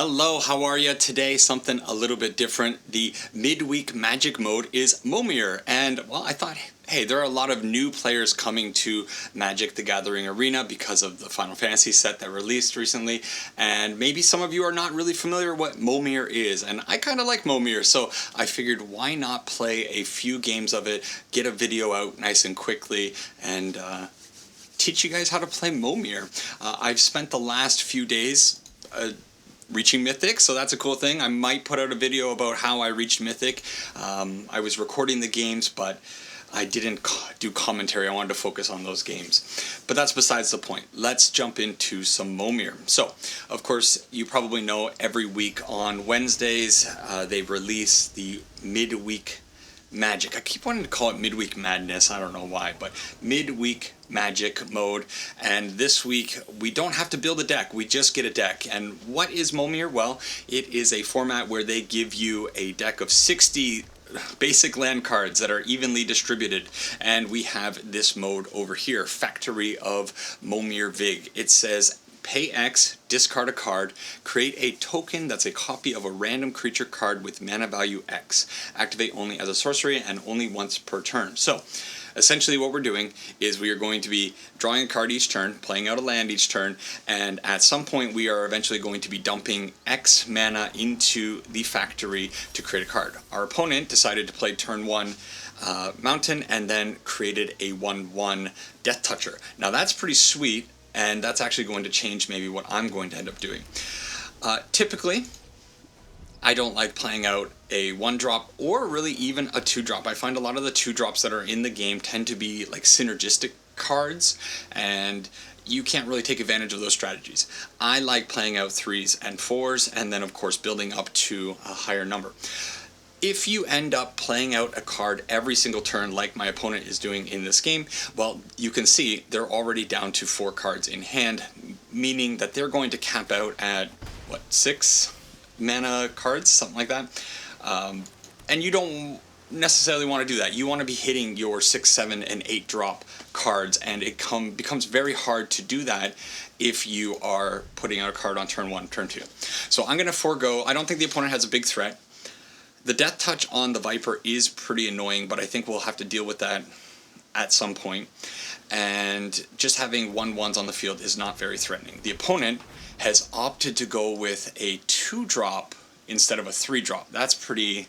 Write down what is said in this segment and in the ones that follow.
Hello, how are you? Today, something a little bit different. The Midweek Magic mode is Momir, and well, I thought, hey, there are a lot of new players coming to Magic the Gathering Arena because of the Final Fantasy set that released recently, and maybe some of you are not really familiar what Momir is, and I kind of like Momir, so I figured why not play a few games of it, get a video out nice and quickly, and teach you guys how to play Momir. I've spent the last few days reaching Mythic, so that's a cool thing. I might put out a video about how I reached Mythic. I was recording the games, but I didn't do commentary. I wanted to focus on those games. But that's besides the point. Let's jump into some Momir. So, of course, you probably know every week on Wednesdays, they release the Midweek Magic. I keep wanting to call it Midweek Madness. I don't know why, but Midweek Magic mode. And this week, we don't have to build a deck. We just get a deck. And what is Momir? Well, it is a format where they give you a deck of 60 basic land cards that are evenly distributed, and we have this mode over here, Factory of Momir Vig. It says pay X, discard a card, create a token that's a copy of a random creature card with mana value X. Activate only as a sorcery and only once per turn. So essentially what we're doing is we are going to be drawing a card each turn, playing out a land each turn, and at some point we are eventually going to be dumping X mana into the factory to create a card. Our opponent decided to play turn 1 Mountain and then created a 1/1 Death Toucher. Now that's pretty sweet, and that's actually going to change maybe what I'm going to end up doing. Typically, I don't like playing out a 1-drop or really even a 2-drop. I find a lot of the 2-drops that are in the game tend to be like synergistic cards, and you can't really take advantage of those strategies. I like playing out 3s and 4s, and then of course building up to a higher number. If you end up playing out a card every single turn like my opponent is doing in this game, well, you can see they're already down to 4 cards in hand, meaning that they're going to cap out at, what, 6 mana cards, something like that. And you don't necessarily want to do that. You want to be hitting your 6, 7, and 8 drop cards, and it becomes very hard to do that if you are putting out a card on turn 1, turn 2. So I'm going to forego. I don't think the opponent has a big threat. The Death Touch on the Viper is pretty annoying, but I think we'll have to deal with that at some point. And just having 1/1s on the field is not very threatening. The opponent has opted to go with a 2-drop instead of a 3-drop. That's pretty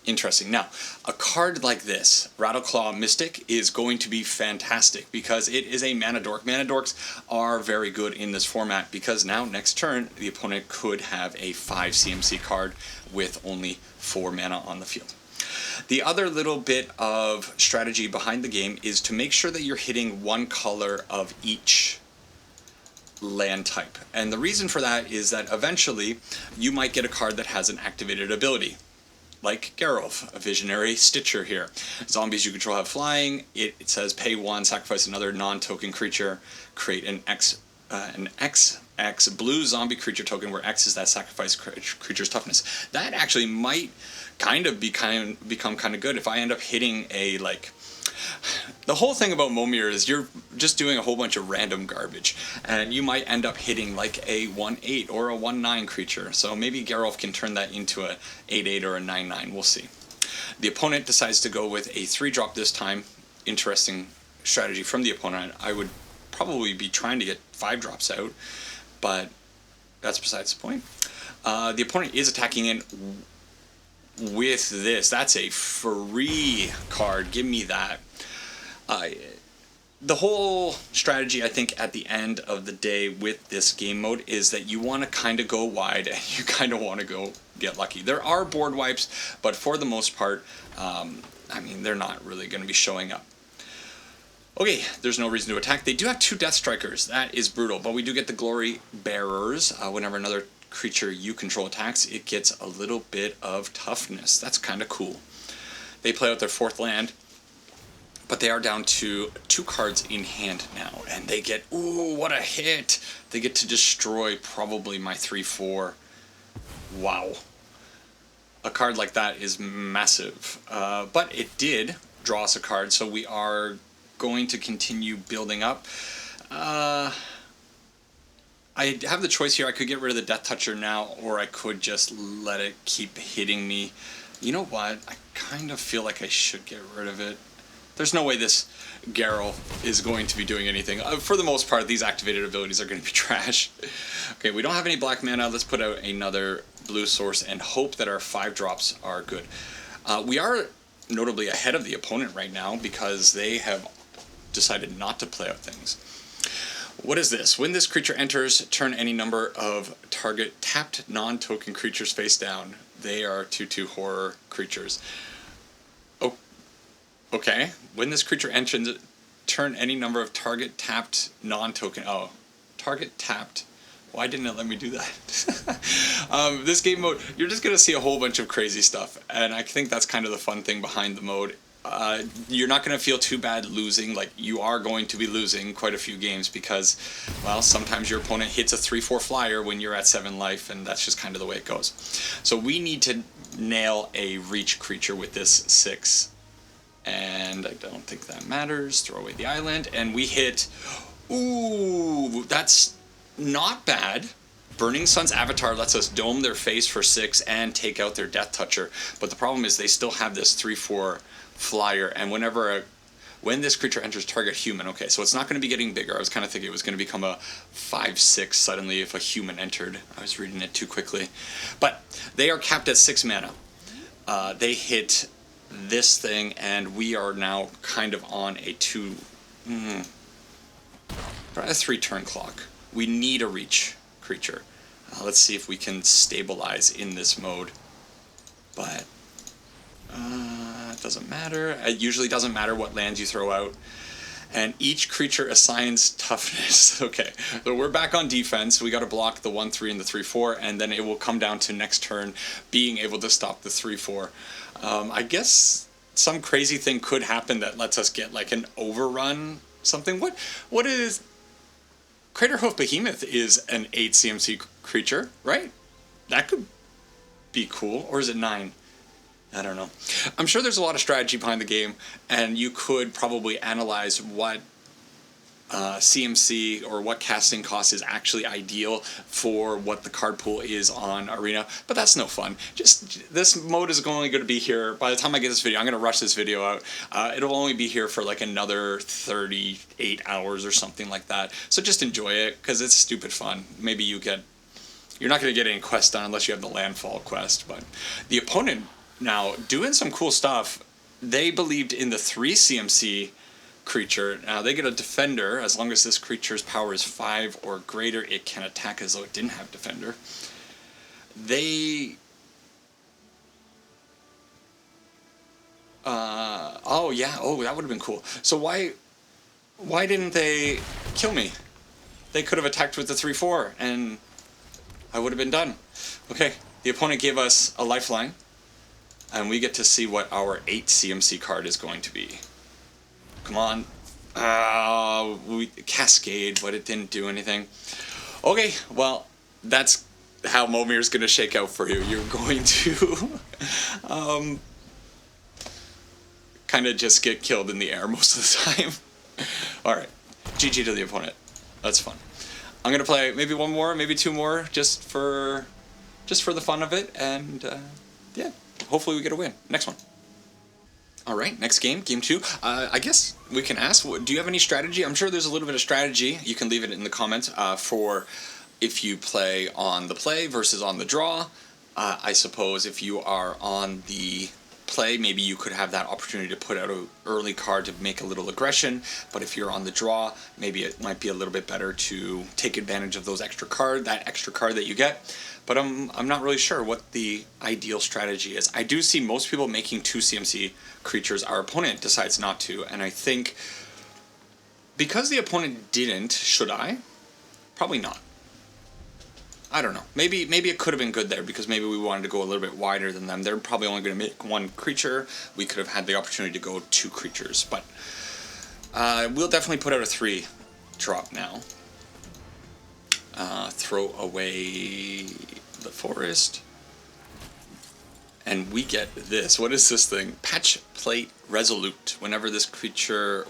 interesting. Now, a card like this, Rattleclaw Mystic, is going to be fantastic because it is a mana dork. Mana dorks are very good in this format because now, next turn, the opponent could have a 5 CMC card with only 4 mana on the field. The other little bit of strategy behind the game is to make sure that you're hitting one color of each land type. And the reason for that is that eventually you might get a card that has an activated ability, like Geralf, a Visionary Stitcher here. Zombies you control have flying. It says pay 1, sacrifice another non-token creature, create an XX blue zombie creature token where X is that sacrifice creature's toughness. That actually might kind of become kind of good if I end up hitting a, like, the whole thing about Momir is you're just doing a whole bunch of random garbage, and you might end up hitting like a 1/8 or a 1/9 creature. So maybe Geralf can turn that into a 8/8 or a 9/9. We'll see. The opponent decides to go with a 3-drop this time. Interesting strategy from the opponent. I would probably be trying to get 5 drops out, but that's besides the point. The opponent is attacking in with this. That's a free card. Give me that. The whole strategy, I think, at the end of the day with this game mode is that you want to kind of go wide and you kind of want to go get lucky. There are board wipes, but for the most part, I mean, they're not really going to be showing up. Okay, there's no reason to attack. They do have 2 Death Strikers. That is brutal, but we do get the Glory Bearers. Whenever another creature you control attacks, it gets a little bit of toughness. That's kind of cool. They play out their 4th land, but they are down to 2 cards in hand now, and they get, ooh, what a hit! They get to destroy probably my 3/4. Wow. A card like that is massive. But it did draw us a card, so we are going to continue building up. I I have the choice here. I could get rid of the Death Toucher now, or I could just let it keep hitting me. You know what? I kind of feel like I should get rid of it. There's no way this Garrel is going to be doing anything. For the most part, these activated abilities are going to be trash. Okay, we don't have any black mana. Let's put out another blue source and hope that our 5-drops are good. We are notably ahead of the opponent right now because they have decided not to play out things. What is this? When this creature enters, turn any number of target tapped non-token creatures face down. They are 2/2 horror creatures. Oh, okay. When this creature enters, turn any number of target tapped non-token. Oh, target tapped. Why didn't it let me do that? This game mode, you're just going to see a whole bunch of crazy stuff, and I think that's kind of the fun thing behind the mode. You're not going to feel too bad losing. Like, you are going to be losing quite a few games because, well, sometimes your opponent hits a 3/4 flyer when you're at 7 life, and that's just kind of the way it goes. So we need to nail a reach creature with this 6. And I don't think that matters. Throw away the island, and we hit... Ooh, that's not bad. Burning Sun's Avatar lets us dome their face for 6 and take out their Death Toucher. But the problem is they still have this 3/4 flyer, and when this creature enters target human, okay, so it's not going to be getting bigger. I was kind of thinking it was going to become a 5/6 suddenly if a human entered. I was reading it too quickly. But they are capped at 6 mana. They hit this thing, and we are now kind of on a 3-turn clock. We need a reach creature. Let's see if we can stabilize in this mode. But it doesn't matter. It usually doesn't matter what lands you throw out. And each creature assigns toughness. Okay, so we're back on defense. We got to block the 1/3 and the 3/4, and then it will come down to next turn being able to stop the 3/4. I guess some crazy thing could happen that lets us get like an overrun something. What is... Craterhoof Behemoth is an 8 CMC creature, right? That could be cool. Or is it 9? I don't know. I'm sure there's a lot of strategy behind the game, and you could probably analyze what CMC or what casting cost is actually ideal for what the card pool is on Arena, but that's no fun. Just this mode is only going to be here, by the time I get this video, I'm going to rush this video out, it'll only be here for like another 38 hours or something like that, so just enjoy it, because it's stupid fun. Maybe you're not going to get any quests done unless you have the landfall quest, but the opponent now doing some cool stuff. They believed in the 3 CMC creature. Now they get a defender. As long as this creature's power is 5 or greater, it can attack as though it didn't have defender. They oh yeah, oh, that would have been cool. So why didn't they kill me? They could have attacked with the 3/4 and I would have been done. Okay, the opponent gave us a lifeline, and we get to see what our 8 CMC card is going to be. Come on. We Cascade, but it didn't do anything. Okay, well, that's how Momir's going to shake out for you. You're going to kind of just get killed in the air most of the time. Alright, GG to the opponent. That's fun. I'm going to play maybe one more, maybe 2 more, just for the fun of it, and yeah, hopefully we get a win. Next one. Alright, next game, game 2. I guess we can ask, do you have any strategy? I'm sure there's a little bit of strategy. You can leave it in the comments for if you play on the play versus on the draw. I suppose if you are on the play, maybe you could have that opportunity to put out an early card to make a little aggression, but if you're on the draw, maybe it might be a little bit better to take advantage of that extra card that you get. But I'm not really sure what the ideal strategy is. I do see most people making 2 CMC creatures. Our opponent decides not to, and I think because the opponent didn't, should I? Probably not. I don't know. Maybe it could have been good there because maybe we wanted to go a little bit wider than them. They're probably only going to make 1 creature. We could have had the opportunity to go 2 creatures, but we'll definitely put out a 3-drop now. Throw away the forest. And we get this. What is this thing? Patch Plate Resolute. When this creature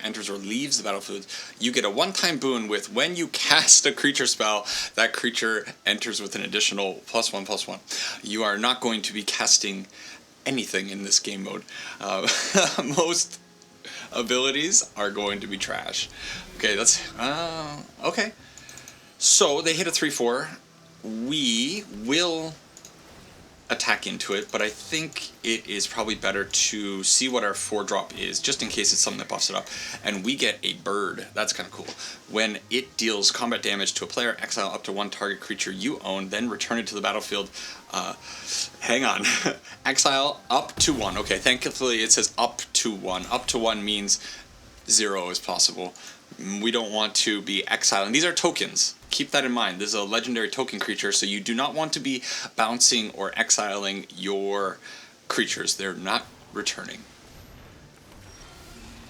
enters or leaves the battlefield, you get a one-time boon with when you cast a creature spell, that creature enters with an additional +1/+1. You are not going to be casting anything in this game mode. Most abilities are going to be trash. Okay, that's okay. So they hit a 3/4. We will attack into it, but I think it is probably better to see what our 4-drop is, just in case it's something that buffs it up. And we get a bird. That's kind of cool. When it deals combat damage to a player, exile up to one target creature you own, then return it to the battlefield. Hang on. Exile up to 1. Okay, thankfully it says up to 1. Up to 1 means 0 is possible. We don't want to be exiling. These are tokens. Keep that in mind. This is a legendary token creature, so you do not want to be bouncing or exiling your creatures. They're not returning.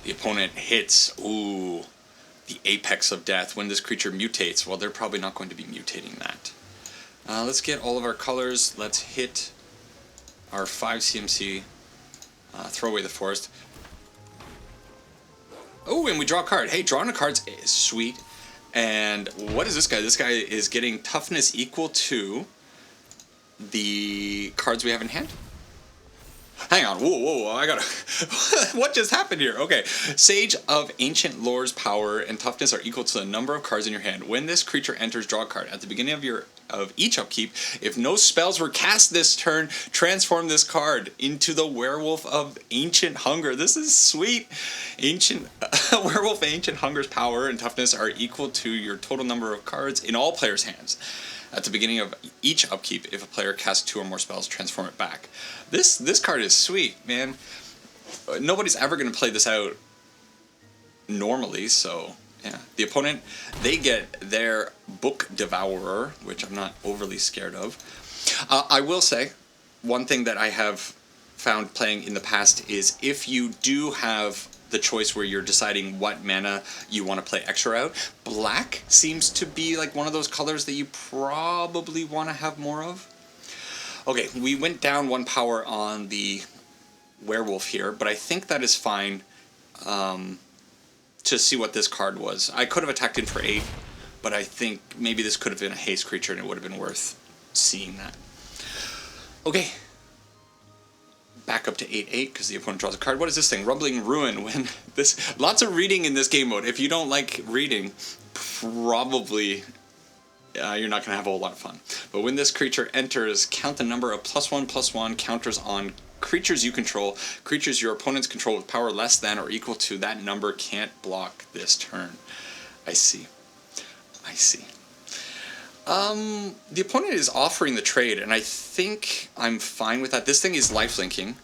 The opponent hits. Ooh, the apex of death. When this creature mutates, well, they're probably not going to be mutating that. Let's get all of our colors. Let's hit our 5 CMC. Throw away the forest. Oh, and we draw a card. Hey, drawing a card is sweet. And what is this guy? This guy is getting toughness equal to the cards we have in hand. Hang on. Whoa, I gotta... What just happened here? Okay. Sage of Ancient Lore's power and toughness are equal to the number of cards in your hand. When this creature enters, draw a card. At the beginning of each upkeep, if no spells were cast this turn, transform this card into the Werewolf of Ancient Hunger. This is sweet. Werewolf Ancient Hunger's power and toughness are equal to your total number of cards in all players' hands. At the beginning of each upkeep, if a player casts 2 or more spells, transform it back. This card is sweet, man. Nobody's ever going to play this out normally, so yeah. The opponent, they get their Book Devourer, which I'm not overly scared of. I will say, one thing that I have found playing in the past is if you do have the choice where you're deciding what mana you want to play extra out, black seems to be like one of those colors that you probably want to have more of. Okay, we went down 1 power on the werewolf here, but I think that is fine to see what this card was. I could have attacked in for 8, but I think maybe this could have been a haste creature and it would have been worth seeing that. Okay. Back up to 8/8 because the opponent draws a card. What is this thing? Rumbling Ruin. When this, lots of reading in this game mode. If you don't like reading, probably you're not going to have a whole lot of fun. But when this creature enters, count the number of +1/+1 counters on creatures you control. Creatures your opponents control with power less than or equal to that number can't block this turn. I see. The opponent is offering the trade, and I think I'm fine with that. This thing is lifelinking,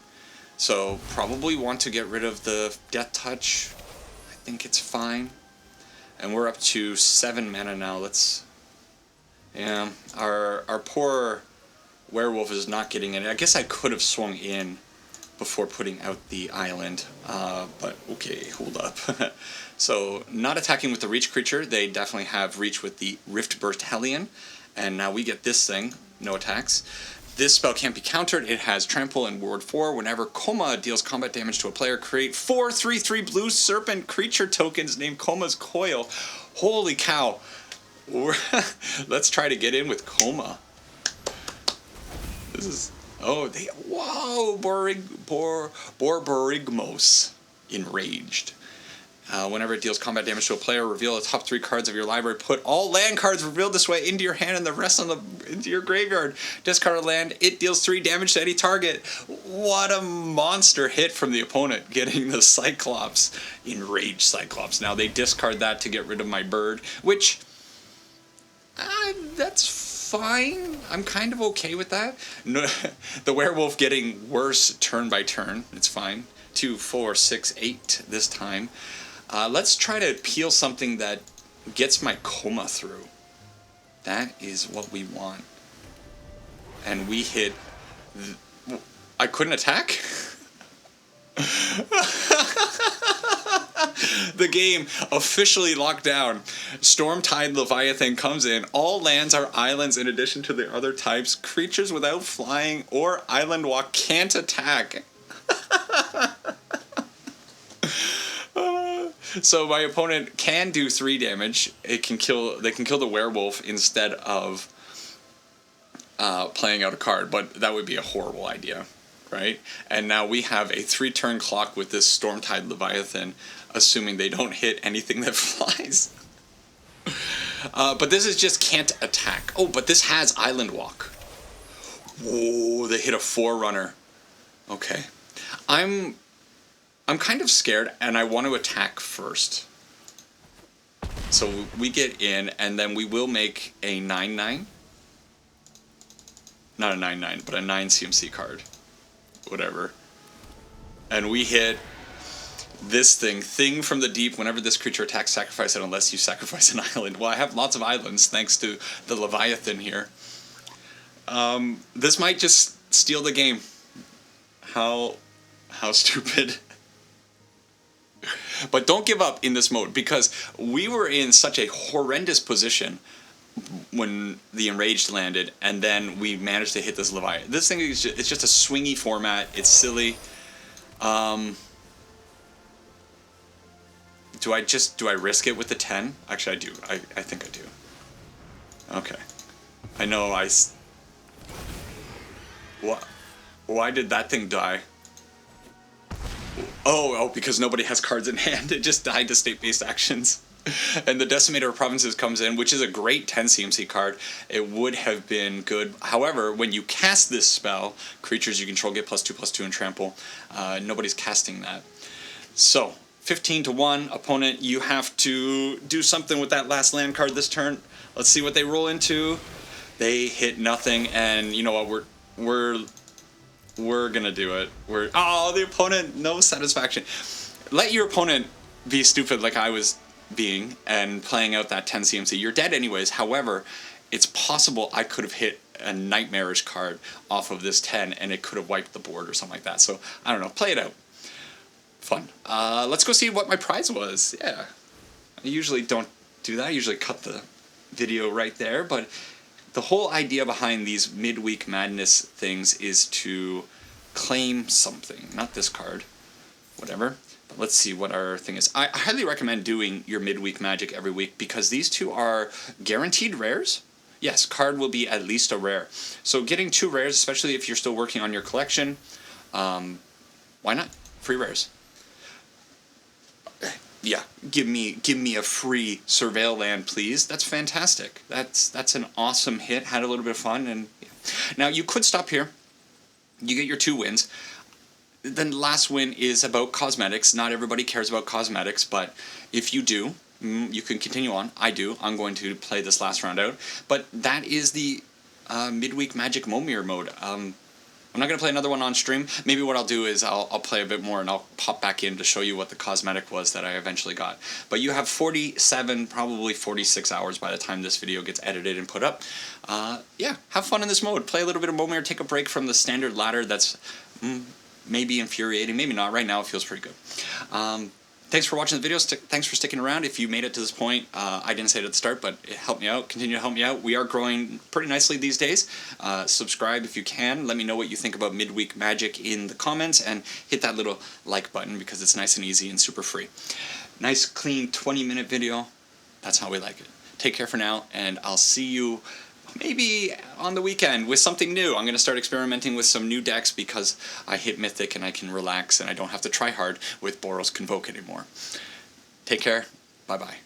so probably want to get rid of the Death Touch. I think it's fine. And we're up to 7 mana now. Yeah, our poor werewolf is not getting it. I guess I could have swung in before putting out the island, but okay, hold up. So, not attacking with the reach creature. They definitely have reach with the Riftburst Hellion, and now we get this thing, no attacks. This spell can't be countered. It has Trample and Ward 4. Whenever Koma deals combat damage to a player, create 4 3/3 blue serpent creature tokens named Koma's Coil. Holy cow. Let's try to get in with Koma. This is... Oh, whoa! Borborygmos. Enraged. Whenever it deals combat damage to a player, reveal the top 3 cards of your library. Put all land cards revealed this way into your hand and the rest into your graveyard. Discard a land. It deals 3 damage to any target. What a monster hit from the opponent, getting the Cyclops. Enraged Cyclops. Now they discard that to get rid of my bird, which... that's fine. I'm kind of okay with that. No, the werewolf getting worse turn by turn. It's fine. 2, 4, 6, 8 this time. Let's try to peel something that gets my Koma through. That is what we want. And we hit... I couldn't attack? The game officially locked down. Stormtide Leviathan comes in. All lands are islands in addition to the other types. Creatures without flying or island walk can't attack. So my opponent can do 3 damage. They can kill the werewolf instead of playing out a card, but that would be a horrible idea, right? And now we have a 3-turn clock with this Stormtide Leviathan, assuming they don't hit anything that flies. But this is just can't attack. Oh, but this has Island Walk. Whoa, they hit a Forerunner. Okay. I'm kind of scared, and I want to attack first. So we get in, and then we will make a 9/9. Not a 9/9, but a 9 CMC card. Whatever. And we hit this thing from the deep. Whenever this creature attacks, sacrifice it unless you sacrifice an island. Well, I have lots of islands thanks to the Leviathan here. This might just steal the game. How stupid. But don't give up in this mode, because we were in such a horrendous position when the Enraged landed, and then we managed to hit this Leviathan. This thing is it's just a swingy format. It's silly. Do I risk it with the 10? Actually, I do. I think I do. Okay. I know What? Why did that thing die? Oh, because nobody has cards in hand. It just died to state-based actions. And the Decimator of Provinces comes in, which is a great 10 CMC card. It would have been good. However, when you cast this spell, creatures you control get +2/+2 and trample. Nobody's casting that. So, 15-1, opponent, you have to do something with that last land card this turn. Let's see what they roll into. They hit nothing, and you know what? We're gonna do it. The opponent, no satisfaction. Let your opponent be stupid like I was being and playing out that 10 CMC. You're dead anyways. However, it's possible I could have hit a nightmarish card off of this 10 and it could have wiped the board or something like that. So I don't know. Play it out. Fun. Let's go see what my prize was. Yeah. I usually don't do that. I usually cut the video right there, but the whole idea behind these Midweek Madness things is to claim something. Not this card. Whatever. But let's see what our thing is. I highly recommend doing your Midweek Magic every week, because these two are guaranteed rares. Yes, card will be at least a rare. So getting 2 rares, especially if you're still working on your collection, why not? Free rares. Yeah, give me a free Surveil land, please. That's fantastic. That's an awesome hit. Had a little bit of fun, and yeah. Now you could stop here. You get your 2 wins. Then the last win is about cosmetics. Not everybody cares about cosmetics, but if you do, you can continue on. I do. I'm going to play this last round out. But that is the Midweek Magic Momir mode. I'm not going to play another one on stream. Maybe what I'll do is I'll play a bit more and I'll pop back in to show you what the cosmetic was that I eventually got. But you have 47, probably 46 hours by the time this video gets edited and put up. Yeah, have fun in this mode. Play a little bit of Momir, take a break from the standard ladder that's maybe infuriating, maybe not. Right now it feels pretty good. Thanks for watching the video. Thanks for sticking around. If you made it to this point, I didn't say it at the start, but it helped me out. Continue to help me out. We are growing pretty nicely these days. Subscribe if you can. Let me know what you think about Midweek Magic in the comments, and hit that little like button because it's nice and easy and super free. Nice, clean 20-minute video. That's how we like it. Take care for now, and I'll see you maybe on the weekend with something new. I'm going to start experimenting with some new decks because I hit Mythic and I can relax and I don't have to try hard with Boros Convoke anymore. Take care. Bye-bye.